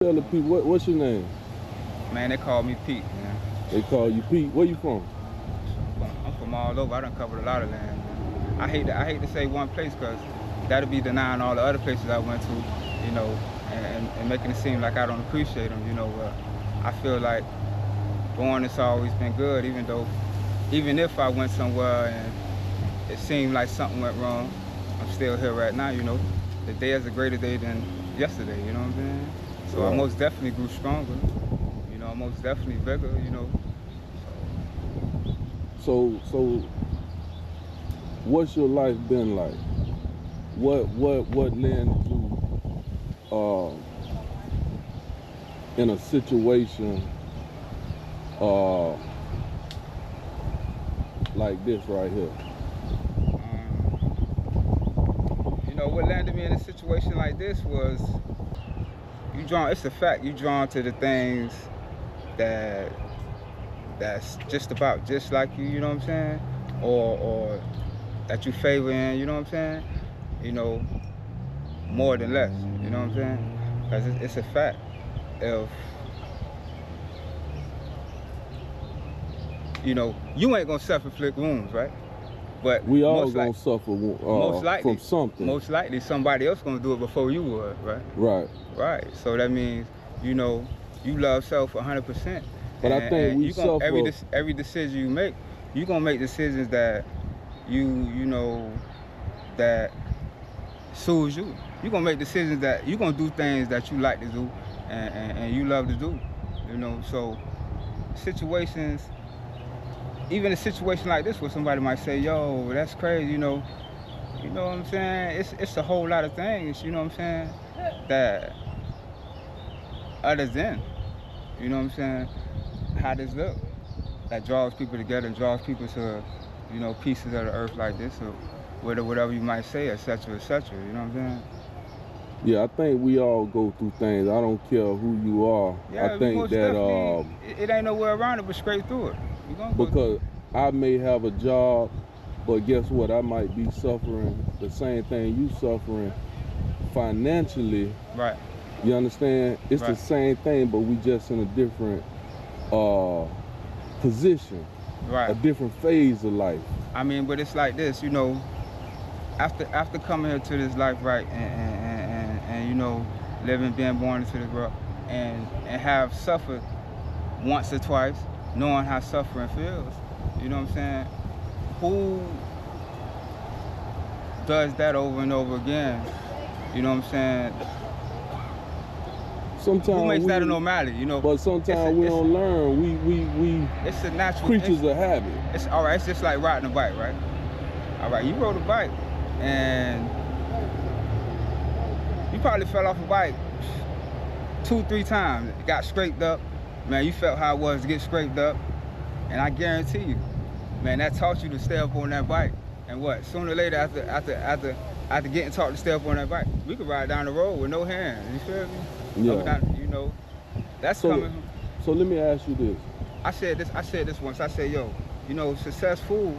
tell the people what's your name? Man, they call me Pete, man. They call you Pete. Where you from? I'm from all over. I done covered a lot of land, man. I hate to say one place because that'll be denying all the other places I went to, you know, and making it seem like I don't appreciate them, you know. I feel like going has always been good, even if I went somewhere and it seemed like something went wrong, I'm still here right now, you know. The day is a greater day than yesterday, you know what I'm saying? So I most definitely grew stronger, you know, most definitely bigger, you know. So what's your life been like? What landed you in a situation like this right here? You know, what landed me in a situation like this was it's a fact, you drawn to the things that's just about just like you know what I'm saying? Or that you favor in, you know what I'm saying? You know, more than less, you know what I'm saying? Because it's a fact. If, you know, you ain't gonna self-inflict wounds, right? But we all gonna suffer most likely, from something. Most likely somebody else gonna do it before you would, right? Right. Right. So that means, you know, you love self 100%. But I think we suffer. Every decision you make, you gonna make decisions that you know, that soothes you. You gonna make decisions that you gonna do things that you like to do and you love to do. You know, so situations, even a situation like this where somebody might say, yo, that's crazy, you know what I'm saying? It's a whole lot of things, you know what I'm saying, that other than, you know what I'm saying, how this look, that draws people together and draws people to, you know, pieces of the earth like this, or whatever you might say, etc., you know what I'm saying? Yeah, I think we all go through things. I don't care who you are. Yeah, I think that it ain't nowhere around it but straight through it. Because I may have a job, but guess what? I might be suffering the same thing you suffering financially. Right. You understand? It's the same thing, but we just in a different position. Right. A different phase of life. I mean, but it's like this, you know, after coming here to this life, right, and you know, being born into this world, and have suffered once or twice, knowing how suffering feels, you know what I'm saying? Who does that over and over again? You know what I'm saying? Sometimes who makes that a normality, you know? But sometimes we don't learn. We it's a natural creatures of habit. It's all right. It's just like riding a bike, right? All right, you rode a bike and you probably fell off a bike 2-3 times. It got scraped up. Man, you felt how it was to get scraped up. And I guarantee you, man, that taught you to stay up on that bike. And what? Sooner or later, after getting taught to stay up on that bike, we could ride down the road with no hands. You feel me? Yeah. You know, that's coming. So let me ask you this. I said this once. I said, yo, you know, successful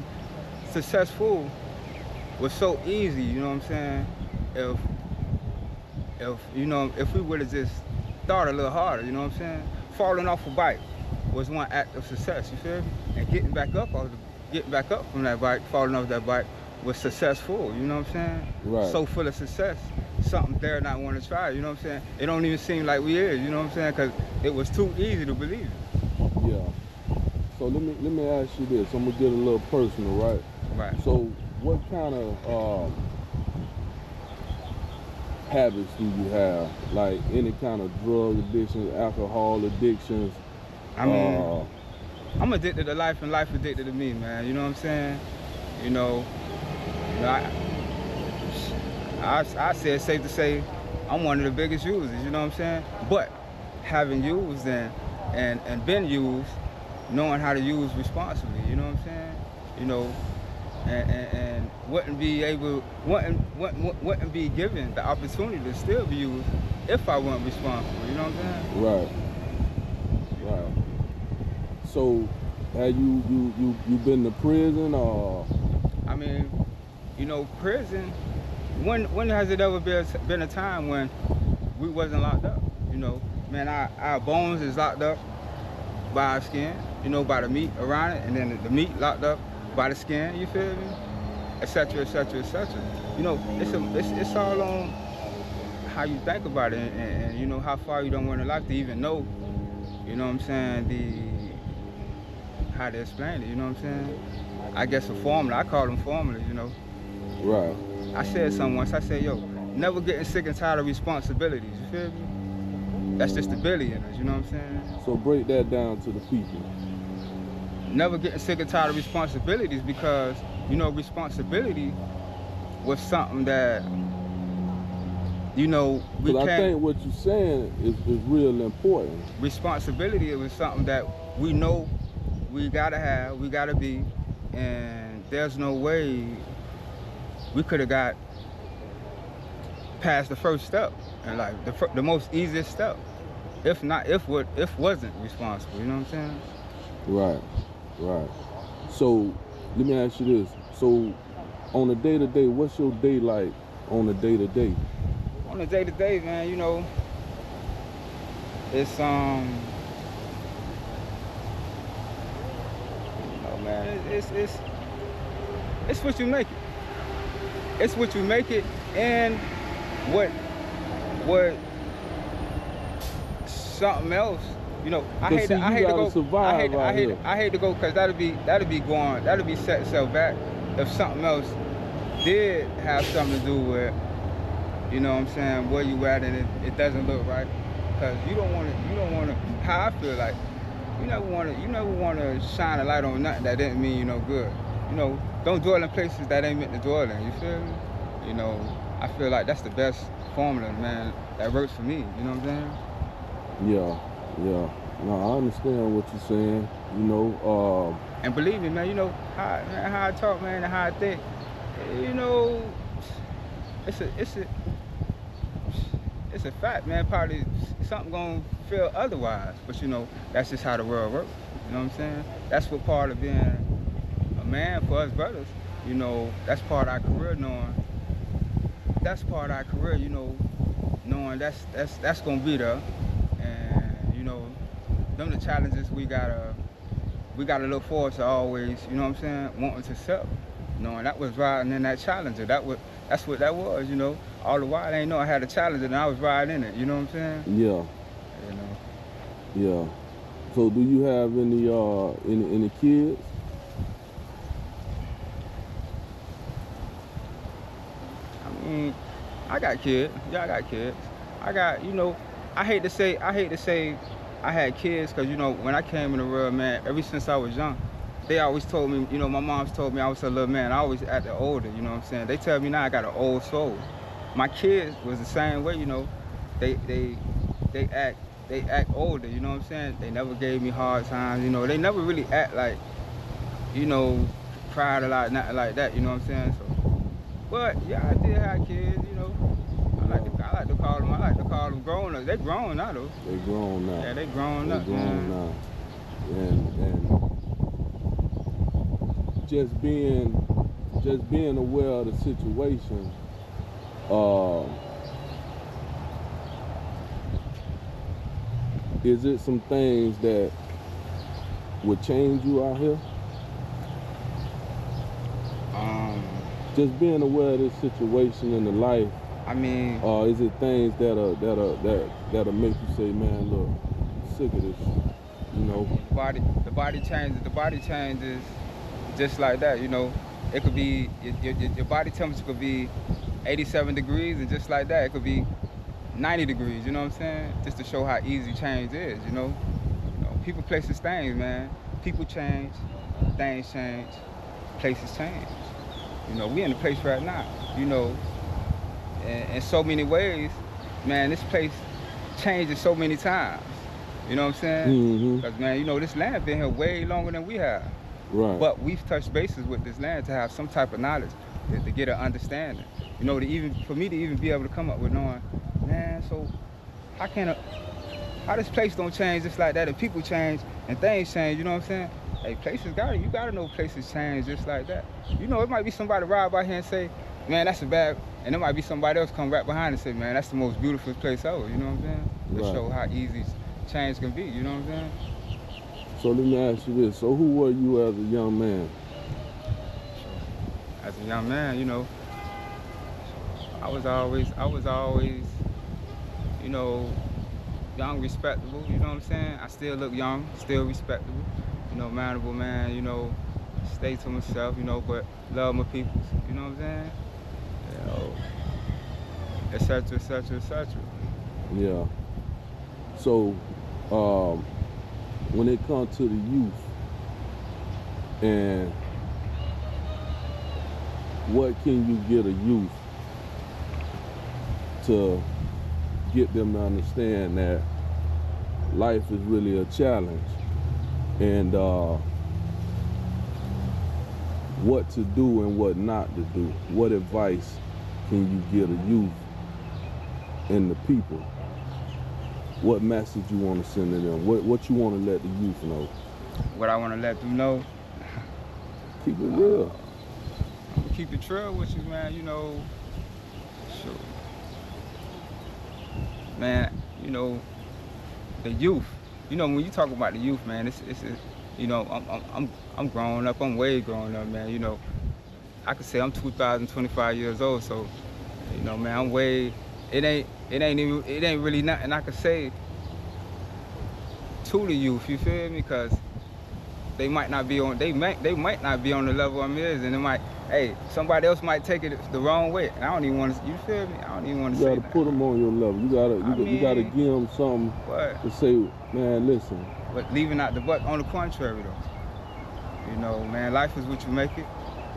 was so easy. You know what I'm saying? If we would have just thought a little harder. You know what I'm saying? Falling off a bike was one act of success. You feel me? And getting back up from that bike, falling off that bike, was successful. You know what I'm saying? Right. So full of success. Something dare not want to try, you know what I'm saying? It don't even seem like we is, you know what I'm saying? Because it was too easy to believe it. Yeah. So let me ask you this. I'm gonna get a little personal, right? Right. So what kind of habits do you have? Like any kind of drug addictions, alcohol addictions? I mean, I'm addicted to life and life addicted to me, man. You know what I'm saying? I say it's safe to say I'm one of the biggest users, you know what I'm saying? But having used and been used, knowing how to use responsibly, you know what I'm saying? You know, and wouldn't be given the opportunity to still be used if I weren't responsible, you know what I'm saying? Right. So have you been to prison or? I mean, you know, prison, when has it ever been a time when we wasn't locked up? You know, man, our bones is locked up by our skin, you know, by the meat around it, and then the meat locked up by the skin, you feel me? Et cetera, et cetera, et cetera. You know, it's all on how you think about it and you know, how far you don't want to life to even know, you know what I'm saying, how to explain it, you know what I'm saying? I guess a formula, I call them formulas, you know. Right. I said something once, I said, yo, never getting sick and tired of responsibilities, you feel me? That's just the Billy in us, you know what I'm saying? So break that down to the people. Never getting sick and tired of responsibilities because, you know, responsibility was something that, you know, we can't. I think what you're saying is real important. Responsibility was something that we know we gotta have, we gotta be, and there's no way we could have got past the first step and like the most easiest step, if wasn't responsible. You know what I'm saying? Right, right. So let me ask you this: so on a day-to-day, what's your day like on a day-to-day? On a day-to-day, man, you know, it's man, it's what you make it. It's what you make it, and what something else. You know, I hate to go. Survive I hate to go because that'll be setting itself back if something else did have something to do with, you know what I'm saying, where you at, and it doesn't look right. Because you don't want to. How I feel like. You never want to shine a light on nothing that didn't mean you no good. You know, don't dwell in places that ain't meant to dwell in. You feel me? You know, I feel like that's the best formula, man. That works for me. You know what I'm saying? Yeah. No, I understand what you're saying. You know, and believe me, man. You know how I talk, man, and how I think. You know, it's a fact, man. Probably something gonna feel otherwise, but you know, that's just how the world works. You know what I'm saying? That's what part of being a man for us brothers. You know, that's part of our career, knowing. That's part of our career, you know, knowing that's gonna be there, and you know, them the challenges we gotta look forward to always. You know what I'm saying? Wanting to sell, knowing that was riding in that challenger. That's what that was, you know. All the while, I ain't know I had a challenge and I was riding in it. You know what I'm saying? Yeah. You know. Yeah. So, do you have any kids? I mean, I got kids. Yeah, I got kids. I got, you know, I hate to say I had kids because, you know, when I came in the world, man, ever since I was young, they always told me, you know, my mom's told me I was a little man. I always acted older, you know what I'm saying? They tell me now I got an old soul. My kids was the same way, you know. They act older, you know what I'm saying? They never gave me hard times, you know. They never really act like, you know, cried a lot, nothing like that, you know what I'm saying? So, but yeah, I did have kids, you know. I like to call them grown ups. They grown now though. They grown now. Yeah, they grown up. They grown now. And just being aware of the situation. Is it some things that would change you out here? Just being aware of this situation in the life. I mean, is it things that'll make you say, man, look, I'm sick of this shit, you know? The body changes just like that, you know. It could be your body temperature could be 87 degrees, and just like that, it could be 90 degrees, you know what I'm saying? Just to show how easy change is, you know? People, places, things, man. People change, things change, places change. You know, we in the place right now, you know, in so many ways, man, this place changes so many times. You know what I'm saying? Because, man, you know, this land been here way longer than we have. Right. But we've touched bases with this land to have some type of knowledge, to get an understanding. You know, for me to even be able to come up with knowing, man, so how this place don't change just like that, and people change and things change, you know what I'm saying? Hey, you gotta know places change just like that. You know, it might be somebody ride by here and say, man, that's a bad, and there might be somebody else come right behind and say, man, that's the most beautiful place ever, you know what I'm saying? to Right. show how easy change can be. You know what I'm saying? So let me ask you this. So who were you as a young man? As a young man, you know, I was always, you know, young, respectable. You know what I'm saying? I still look young, still respectable. You know, manable man. You know, stay to myself. You know, but love my peoples. You know what I'm saying? You know, et cetera, et cetera, et cetera. Yeah. So when it comes to the youth and what can you get a youth to get them to understand that life is really a challenge and what to do and what not to do? What advice can you give a youth and the people? What message you want to send to them? What you want to let the youth know? What I want to let them know, Keep it real. keep it trail with you, man. You know, sure. Man, you know, the youth. You know, when you talk about the youth, man, it's you know, I'm growing up. I'm way growing up, man. You know, I could say I'm 2,025 years old, so you know, man, I'm way. It ain't really nothing I could say to the youth. You feel me? Because they might not be on. They might not be on the level I'm is, and it might. Hey, somebody else might take it the wrong way, and I don't even want to. You feel me? I don't even want to You say gotta that. put them on your level. You gotta give them something But to say, man, listen. leaving out the but on the contrary though. You know, man, life is what you make it.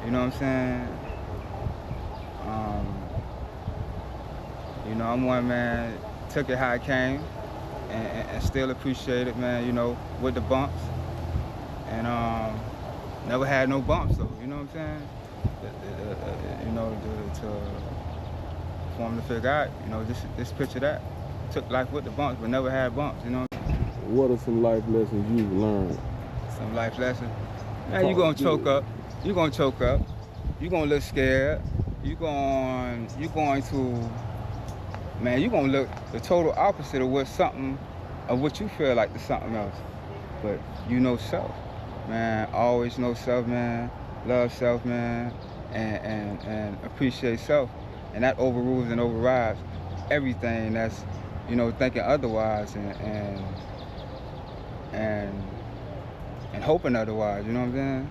You know what I'm saying? You know, I'm one man, took it how it came and still appreciate it, man, you know, with the bumps. And never had no bumps though, you know what I'm saying? You know, for them to figure out, you know, this picture that. Took life with the bumps, but never had bumps, you know? What are some life lessons you've learned? Some life lessons. Man, you gonna choke up. You gonna choke up. You gonna look scared. You going to, man, you gonna look the total opposite of what you feel like to something else. But you know self, man. Always know self, man. Love self, man, and appreciate self, and that overrules and overrides everything that's, you know, thinking otherwise and hoping otherwise. You know what I'm saying?